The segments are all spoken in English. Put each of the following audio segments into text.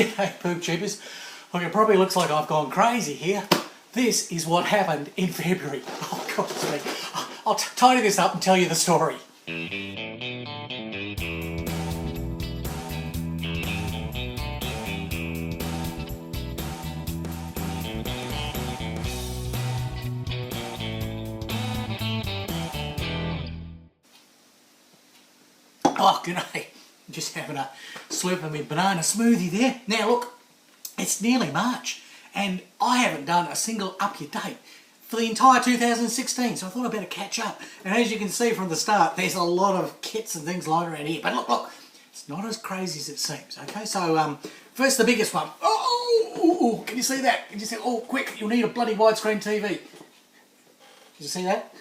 G'day poop tubers. Look, it probably looks like I've gone crazy here. This is what happened in February. Oh, God, me. I'll tidy this up and tell you the story. Oh, g'day. Just having a slurp of my banana smoothie there. Now look, it's nearly March and I haven't done a single up-to-date for the entire 2016, so I thought I'd better catch up. And as you can see from the start, there's a lot of kits and things lying around here. But look, it's not as crazy as it seems, okay? So first the biggest one. Oh, can you see that? Can you see? Oh, quick, you'll need a bloody widescreen TV. Did you see that?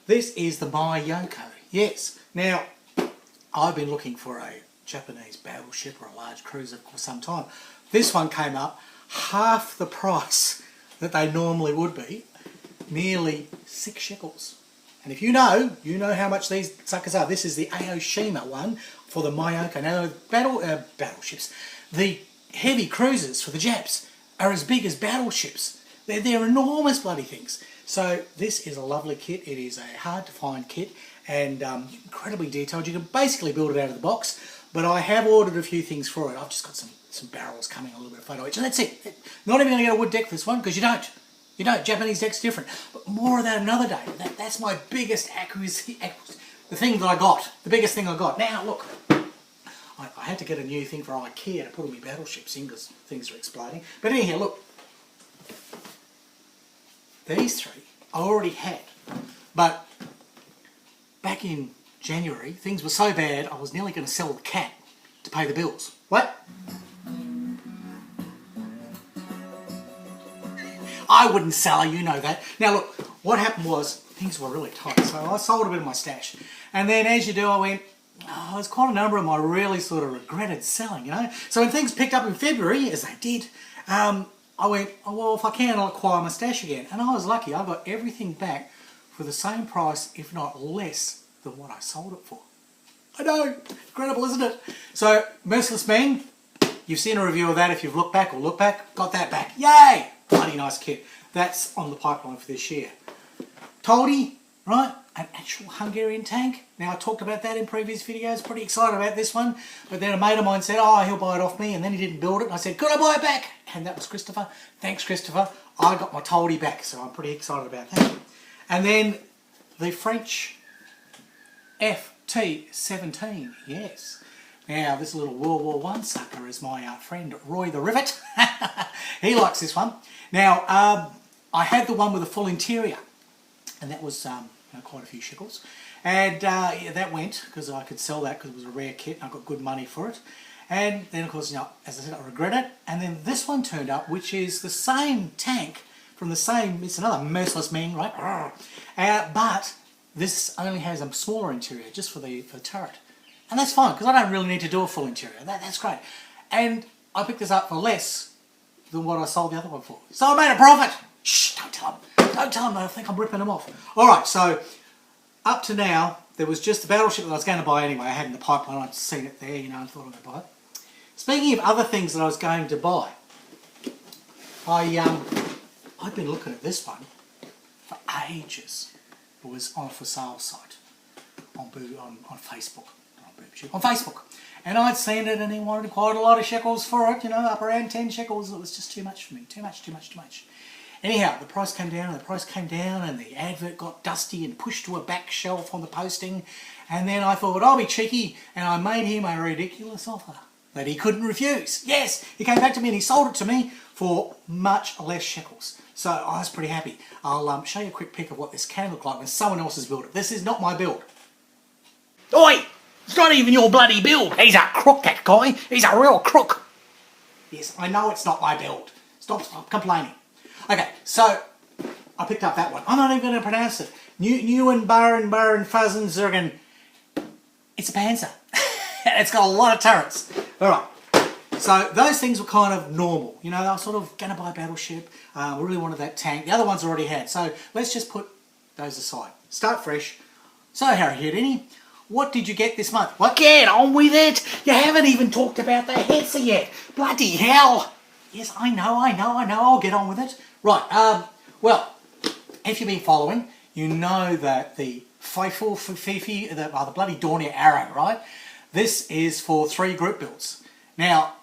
This is the My Yoko. Yes. Now, I've been looking for a Japanese battleship or a large cruiser for some time. This one came up half the price that they normally would be, merely 6 shekels. And if you know how much these suckers are. This is the Aoshima one for the Myoko. Now the battleships, the heavy cruisers for the Japs are as big as battleships. They're enormous bloody things. So this is a lovely kit. It is a hard to find kit and incredibly detailed. You can basically build it out of the box, but I have ordered a few things for it. I've just got some barrels coming, a little bit of photo etch, and that's it. Not even going to get a wood deck for this one, because you don't. Japanese deck's different. But more of that another day. That's my biggest acquisition, the thing that I got, the biggest thing I got. Now look, I had to get a new thing for IKEA to put all my battleships in because things are exploding. But anyhow, look, these 3 I already had, but back in January, things were so bad I was nearly going to sell the cat to pay the bills. What? I wouldn't sell her, you know that. Now look, what happened was, things were really tight, so I sold a bit of my stash. And then as you do, I went, oh, there's quite a number of them I really sort of regretted selling, you know. So when things picked up in February, as they did, I went, oh, well, if I can, I'll acquire my stash again. And I was lucky. I got everything back for the same price, if not less, than what I sold it for. I know, incredible, isn't it? So, Merciless Man, you've seen a review of that if you've looked back, got that back. Yay! Bloody nice kit. That's on the pipeline for this year. Toldi, right? An actual Hungarian tank. Now, I talked about that in previous videos. Pretty excited about this one. But then a mate of mine said, oh, he'll buy it off me. And then he didn't build it. And I said, could I buy it back? And that was Christopher. Thanks, Christopher. I got my Toldi back. So I'm pretty excited about that. And then the French FT-17. Yes. Now, this little World War I sucker is my friend Roy the Rivet. He likes this one. Now, I had the one with a full interior. And that was quite a few shekels. And yeah, that went, because I could sell that because it was a rare kit and I got good money for it. And then, of course, as I said, I regret it. And then this one turned up, which is the same tank from the same, it's another Merciless Man, right? But this only has a smaller interior, just for the turret. And that's fine, because I don't really need to do a full interior. That's great. And I picked this up for less than what I sold the other one for. So I made a profit! Shh, don't tell them. Don't tell them, I think I'm ripping them off. Alright, so up to now, there was just the battleship that I was going to buy anyway. I had in the pipeline, I'd seen it there, I thought I would buy it. Speaking of other things that I was going to buy, I've been looking at this one for ages. It was on a for sale site on Facebook. On Facebook. And I'd seen it and he wanted quite a lot of shekels for it, up around 10 shekels. It was just too much for me. Too much. Anyhow, the price came down and the advert got dusty and pushed to a back shelf on the posting. And then I thought, I'll be cheeky, and I made him a ridiculous offer that he couldn't refuse. Yes, he came back to me and he sold it to me for much less shekels. So I was pretty happy. I'll show you a quick pic of what this can look like when someone else has built it. This is not my build. Oi! It's not even your bloody build. He's a crook, that guy. He's a real crook. Yes, I know it's not my build. Stop complaining. Okay, so I picked up that one. I'm not even going to pronounce it. Neuen Baron Fuzzen Zergen. It's a Panzer. It's got a lot of turrets. Alright, so those things were kind of normal. They were sort of going to buy a battleship. We really wanted that tank. The other ones already had. So let's just put those aside. Start fresh. So Harry Houdini, What did you get this month? Well, get on with it. You haven't even talked about the headset yet. Bloody hell. Yes, I know. I'll get on with it. Right, well, if you've been following, you know that the faithful Fifi, the bloody Dornier Arrow, right? This is for 3 group builds. Now,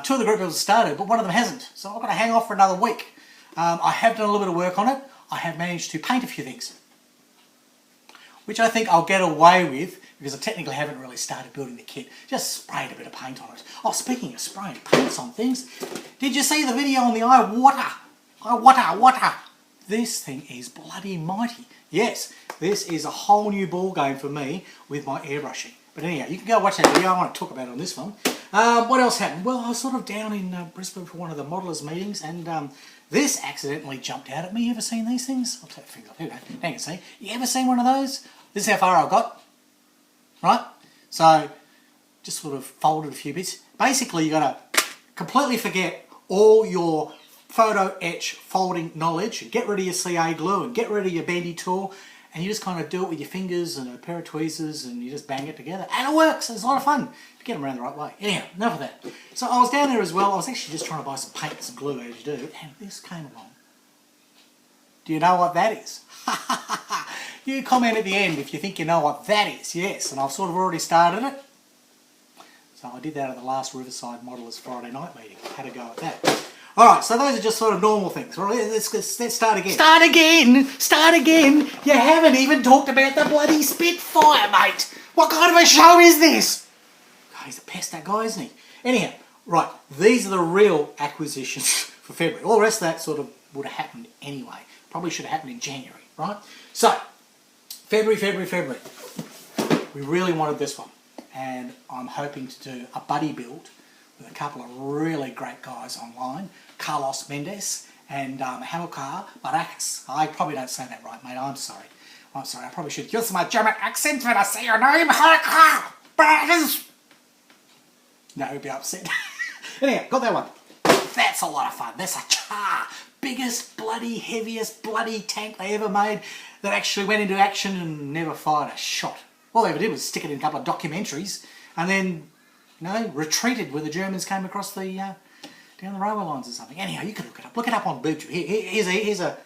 2 of the group builds have started, but one of them hasn't. So I've got to hang off for another week. I have done a little bit of work on it. I have managed to paint a few things, which I think I'll get away with because I technically haven't really started building the kit. Just sprayed a bit of paint on it. Oh, speaking of spraying paints on things, did you see the video on the iWater? This thing is bloody mighty. Yes, this is a whole new ball game for me with my airbrushing. But anyhow, you can go watch that video. I want to talk about it on this one. What else happened? Well, I was sort of down in Brisbane for one of the modelers meetings, and this accidentally jumped out at me. You ever seen these things? I'll take the finger off. Here we go. Now you can see. You ever seen one of those? This is how far I got. Right? So, just sort of folded a few bits. Basically, you got to completely forget all your photo etch folding knowledge. Get rid of your CA glue and get rid of your bendy tool, and you just kind of do it with your fingers and a pair of tweezers, and you just bang it together, and it works. It's a lot of fun if you get them around the right way. Anyhow, enough of that. So I was down there as well. I was actually just trying to buy some paint and some glue, as you do, and this came along. Do you know what that is? You comment at the end if you think you know what that is. Yes, and I've sort of already started it. So I did that at the last Riverside Modelers Friday night meeting. Had a go at that. Alright, so those are just sort of normal things. Well, let's start again. Start again! You haven't even talked about the bloody Spitfire, mate! What kind of a show is this? God, he's a pest, that guy, isn't he? Anyhow, right, these are the real acquisitions for February. All the rest of that sort of would have happened anyway. Probably should have happened in January, right? So, February. We really wanted this one. And I'm hoping to do a buddy build with a couple of really great guys online, Carlos Mendes and Hamilcar Baracus. I probably don't say that right, mate. I'm sorry. I probably should use my German accent when I say your name, Hamilcar Baracus. No, he'd be upset. Anyhow, got that one. That's a lot of fun. That's a char. Biggest, bloody, heaviest, bloody tank they ever made that actually went into action and never fired a shot. All they ever did was stick it in a couple of documentaries and then, retreated when the Germans came across the down the railway lines or something. Anyhow, you can look it up. Look it up on YouTube. Here's a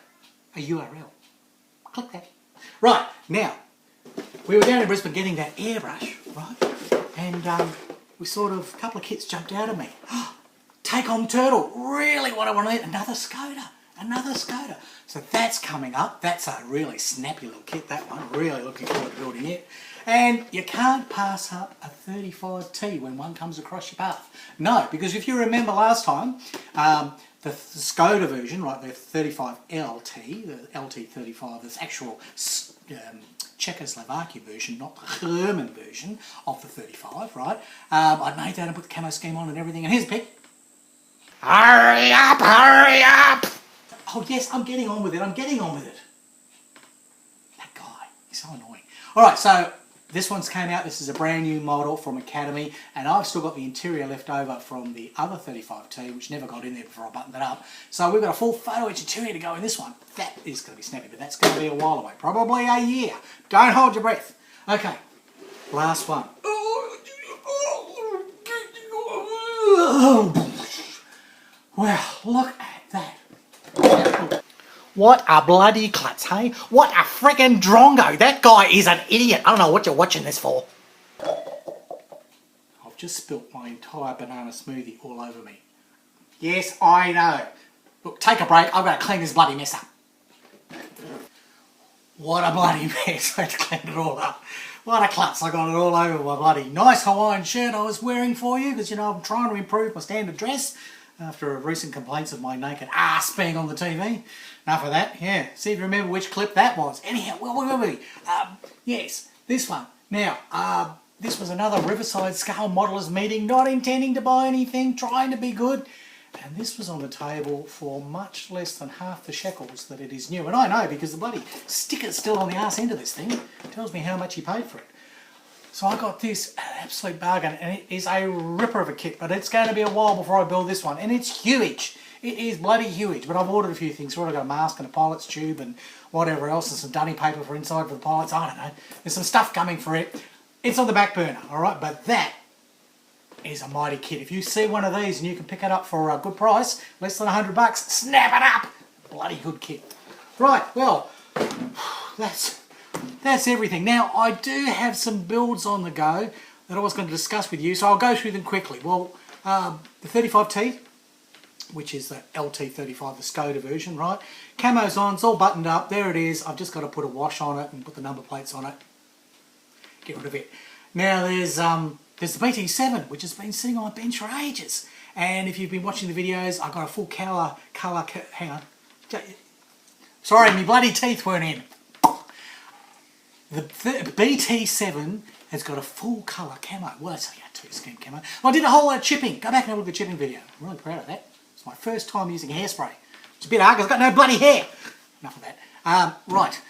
URL. Click that. Right, now, we were down in Brisbane getting that airbrush, right? And we sort of, a couple of kits jumped out of me. Take on Turtle. Really what I want to eat. Another Skoda. So that's coming up. That's a really snappy little kit, that one. Really looking forward to building it. And you can't pass up a 35T when one comes across your path. No, because if you remember last time, the Skoda version, right, the 35LT, the LT35, this actual Czechoslovakia version, not the German version of the 35, right? I'd made that and put the camo scheme on and everything. And here's a pic. Hurry up! Oh yes, I'm getting on with it. That guy, he's so annoying. Alright, so this one's came out. This is a brand new model from Academy, and I've still got the interior left over from the other 35T, which never got in there before I buttoned it up. So we've got a full photo etch interior to go in this one. That is going to be snappy, but that's going to be a while away. Probably a year. Don't hold your breath. Okay, last one. Well, look at that. What a bloody klutz, hey? What a freaking drongo. That guy is an idiot. I don't know what you're watching this for. I've just spilt my entire banana smoothie all over me. Yes, I know. Look, take a break. I've got to clean this bloody mess up. What a bloody mess. I had to clean it all up. What a klutz. I got it all over my bloody nice Hawaiian shirt I was wearing for you because, I'm trying to improve my standard dress after recent complaints of my naked ass being on the TV. Enough of that, yeah. See if you remember which clip that was. Anyhow, yes, this one. Now, this was another Riverside Scale Modelers meeting, not intending to buy anything, trying to be good. And this was on the table for much less than half the shekels that it is new. And I know because the bloody sticker's still on the arse end of this thing. It tells me how much he paid for it. So I got this absolute bargain, and it is a ripper of a kit, but it's going to be a while before I build this one, and it's huge. It is bloody huge, but I've ordered a few things. So I've got a mask and a pilot's tube and whatever else, and some dunny paper for inside for the pilots. I don't know. There's some stuff coming for it. It's on the back burner, all right? But that is a mighty kit. If you see one of these and you can pick it up for a good price, less than $100, snap it up. Bloody good kit. Right, well, that's everything. Now, I do have some builds on the go that I was going to discuss with you, so I'll go through them quickly. Well, the 35T, which is the LT35, the Skoda version, right? Camo's on, it's all buttoned up. There it is. I've just got to put a wash on it and put the number plates on it. Get rid of it. Now, there's the BT7, which has been sitting on my bench for ages. And if you've been watching the videos, I've got a full colour, hang on. Sorry, my bloody teeth weren't in. The BT7 has got a full colour camo. Well, that's only a two-scheme camo. Well, I did a whole lot of chipping. Go back and have a look at the chipping video. I'm really proud of that. It's my first time using hairspray. It's a bit hard because I've got no bloody hair. Enough of that. Right.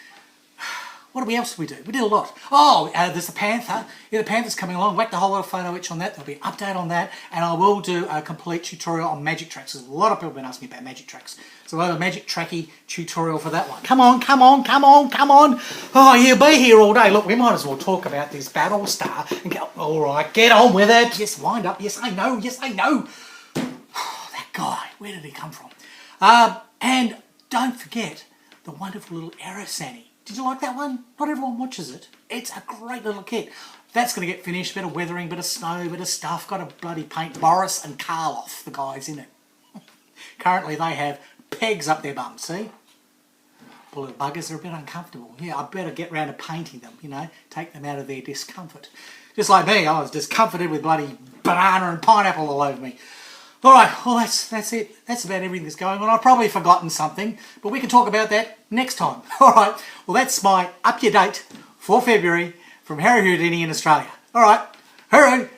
What else did we do? We did a lot. Oh, there's the Panther. Yeah, the Panther's coming along. Whacked a whole lot of photo etch on that. There'll be an update on that. And I will do a complete tutorial on Magic Tracks. There's a lot of people have been asking me about Magic Tracks. So I'll have a Magic Tracky tutorial for that one. Come on, come on, come on, come on. Oh, you'll be here all day. Look, we might as well talk about this Battle Star and go, all right, get on with it. Yes, wind up. Yes, I know. Yes, I know. Oh, that guy. Where did he come from? And don't forget the wonderful little Aerosani. Did you like that one? Not everyone watches it. It's a great little kit. That's going to get finished. Bit of weathering, bit of snow, bit of stuff. Got to bloody paint Boris and Karloff, the guys in it. Currently they have pegs up their bums, see? Poor little buggers are a bit uncomfortable. Yeah, I better get round to painting them, you know, take them out of their discomfort. Just like me, I was discomforted with bloody banana and pineapple all over me. All right, well, that's it. That's about everything that's going on. I've probably forgotten something, but we can talk about that next time. All right, well, that's my up-to-date for February from Harry Houdini in Australia. All right, hooroo!